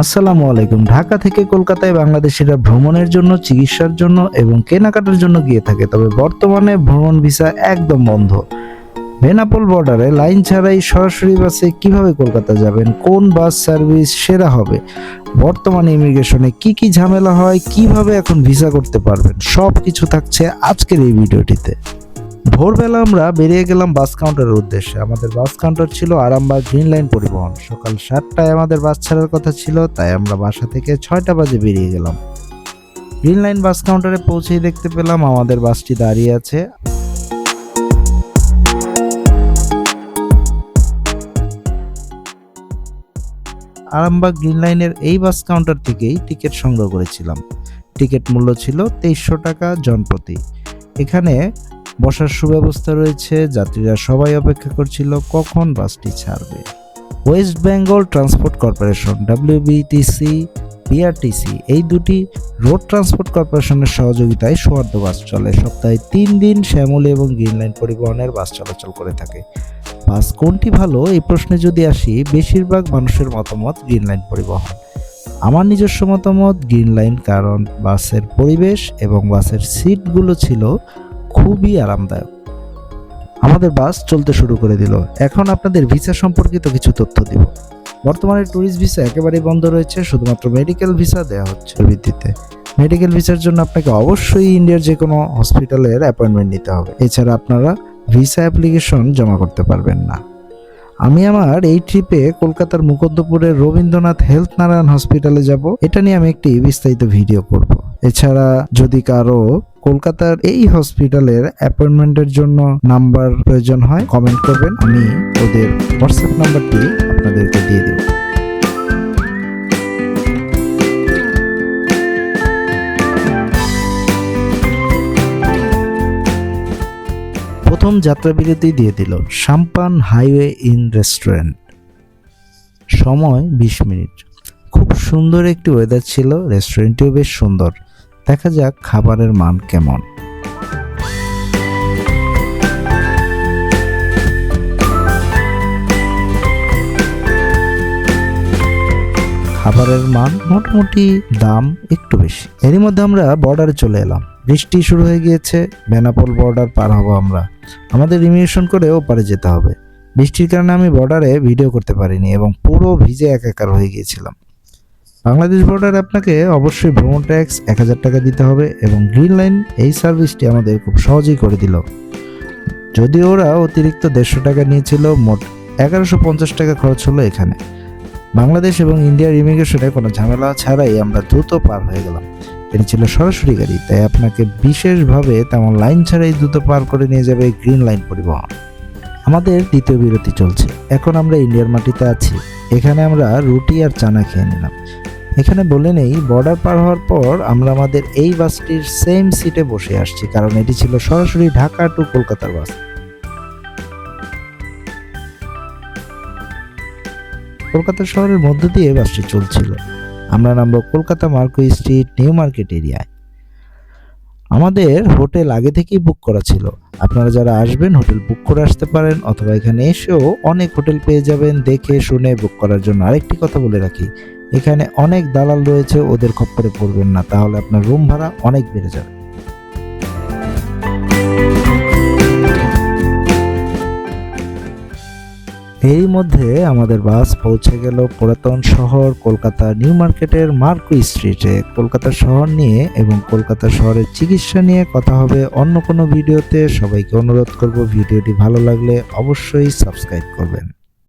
আসসালামু আলাইকুম। ঢাকা থেকে কলকাতায় বাংলাদেশিরা ভ্রমণের জন্য, চিকিৎসার জন্য এবং কেনাকাটার জন্য গিয়ে থাকে, তবে বর্তমানে ভ্রমণ ভিসা একদম বন্ধ। বেনাপোল বর্ডারে লাইন ছাড়াই সরাসরি বাসে কিভাবে কলকাতা যাবেন, কোন বাস সার্ভিস সেরা হবে, বর্তমানে ইমিগ্রেশনে কি কি ঝামেলা হয়, কিভাবে এখন ভিসা করতে পারবেন, সব কিছু থাকছে আজকের এই ভিডিওটিতে। ভোরবেলা আমরা বেরিয়ে গেলাম বাস কাউন্টারের উদ্দেশ্যে। আমাদের বাস কাউন্টার ছিল আরামবাগ গ্রিন লাইন পরিবহন। সকাল 7টায় আমাদের বাস ছাড়ার কথা ছিল, তাই আমরা বাসা থেকে 6টা বাজে বেরিয়ে গেলাম। গ্রিন লাইন বাস কাউন্টারে পৌঁছেই দেখতে পেলাম আমাদের বাসটি দাঁড়িয়ে আছে। আরামবাগ গ্রিন লাইনের এই বাস কাউন্টার থেকেই টিকিট সংগ্রহ করেছিলাম। টিকিট মূল্য ছিল 2300 টাকা জনপ্রতি। এখানে বসার সুব্যবস্থা রয়েছে। যাত্রীরা সবাই অপেক্ষা করছিল কখন বাসটি ছাড়বে। West Bengal transport corporation WBTC, BRTC এই দুটি রোড ট্রান্সপোর্ট কর্পোরেশনের সহযোগিতায় সৌহার্দ্য বাস চলে। সপ্তাহে 3 দিন শ্যামলী এবং গ্রিন লাইন পরিবহনের বাস চলাচল করে থাকে। বাস কোনটি ভালো এই প্রশ্নে যদি আসি, বেশিরভাগ মানুষের মতামত গ্রিন লাইন পরিবহন। আমার নিজস্ব মতামত গ্রিন লাইন, কারণ বাসের পরিবেশ এবং বাসের সিটগুলো ছিল খুবই আরামদায়ক। আমাদের বাস চলতে শুরু করে দিল। এখন আপনাদের ভিসা সম্পর্কিত কিছু তথ্য দিব। বর্তমানে ট্যুরিস্ট ভিসা একেবারেই বন্ধ রয়েছে, শুধুমাত্র মেডিকেল ভিসা দেওয়া হচ্ছে ভিত্তিতে। মেডিকেল ভিসার জন্য আপনাকে অবশ্যই ইন্ডিয়ার যে কোনো হসপিটালের অ্যাপয়েন্টমেন্ট নিতে হবে, এছাড়া আপনারা ভিসা অ্যাপ্লিকেশন জমা করতে পারবেন না। আমি আমার এই ট্রিপে কলকাতার মুকদ্দপুরের রবীন্দ্রনাথ হেলথ নারায়ণ হসপিটালে যাব। এটা নিয়ে আমি একটি বিস্তারিত ভিডিও করব। এছাড়া যদি কারো কলকাতার এই হসপিটালের অ্যাপয়েন্টমেন্টের জন্য নাম্বার প্রয়োজন হয়, কমেন্ট করবেন, আমি ওদের হোয়াটসঅ্যাপ নাম্বারটি আপনাদেরকে দিয়ে দেব। প্রথম যাত্রা বিরতি দিয়ে দিল সাম্পান হাইওয়ে ইন রেস্টুরেন্ট। সময় 20 মিনিট। খুব সুন্দর একটি ওয়েদার ছিল, রেস্টুরেন্টটিও বেশ সুন্দর। দেখা যাক খাবারের মান কেমন। খাবারের মান মোটামুটি, দাম একটু বেশি। এরই মধ্যে আমরা বর্ডারে চলে এলাম। বৃষ্টি শুরু হয়ে গিয়েছে। বেনাপোল বর্ডার পার হব আমরা। আমাদের ইমিগ্রেশন করে ওপারে যেতে হবে। বৃষ্টির কারণে আমি বর্ডারে ভিডিও করতে পারিনি এবং পুরো ভিজে একাকার হয়ে গিয়েছিলাম। বাংলাদেশ বর্ডারে আপনাকে অবশ্যই ভ্রমণ ট্যাক্স 1000 টাকা দিতে হবে এবং গ্রিন লাইন এই সার্ভিসটি আমাদের খুব সহজেই করে দিল। যদিও ওরা অতিরিক্ত 150 টাকা নিয়েছিল, মোট 1150 টাকা খরচ হলো এখানে। বাংলাদেশ এবং ইন্ডিয়ার ইমিগ্রেশনে কোনো ঝামেলা ছাড়াই আমরা দ্রুত পার হয়ে গেলাম। এটি ছিল সরাসরি গাড়ি, তাই আপনাকে বিশেষভাবে তেমন লাইন ছাড়াই দ্রুত পার করে নিয়ে যাবে গ্রিন লাইন পরিবহন। আমাদের দ্বিতীয় বিরতি চলছে। এখন আমরা ইন্ডিয়ার মাটিতে আছি। এখানে আমরা রুটি আর চানা খেয়ে নিলাম। এখানে বলে নেই, বর্ডার পার হওয়ার পর আমরা আমাদের এই বাসটির সেম সিটে বসে আসছি, কারণ এটি ছিল সরাসরি ঢাকা টু কলকাতার বাস। কলকাতা শহরের মধ্য দিয়ে বাসটি চলছিল। আমরা নামবো Kolkata marquee street new market এরিয়ায়। আমাদের হোটেল আগে থেকেই বুক করা ছিল। আপনারা যারা আসবেন হোটেল বুক করে আসতে পারেন, অথবা এখানে এসেও অনেক হোটেল পেয়ে যাবেন দেখে শুনে বুক করার জন্য। আরেকটি কথা বলে রাখি, এখানে অনেক দালাল রয়েছে, ওদের খপ্পরে পড়বেন না, তাহলে আপনার রুম ভাড়া অনেক বেড়ে যাবে। এরই মধ্যে আমাদের বাস পৌঁছে গেল পুরাতন শহর কলকাতা নিউ মার্কেটের মার্কুই স্ট্রিটে। কলকাতা শহর নিয়ে এবং কলকাতা শহরের চিকিৎসা নিয়ে কথা হবে অন্য কোনো ভিডিওতে। সবাইকে অনুরোধ করব, ভিডিওটি ভালো লাগলে অবশ্যই সাবস্ক্রাইব করবেন।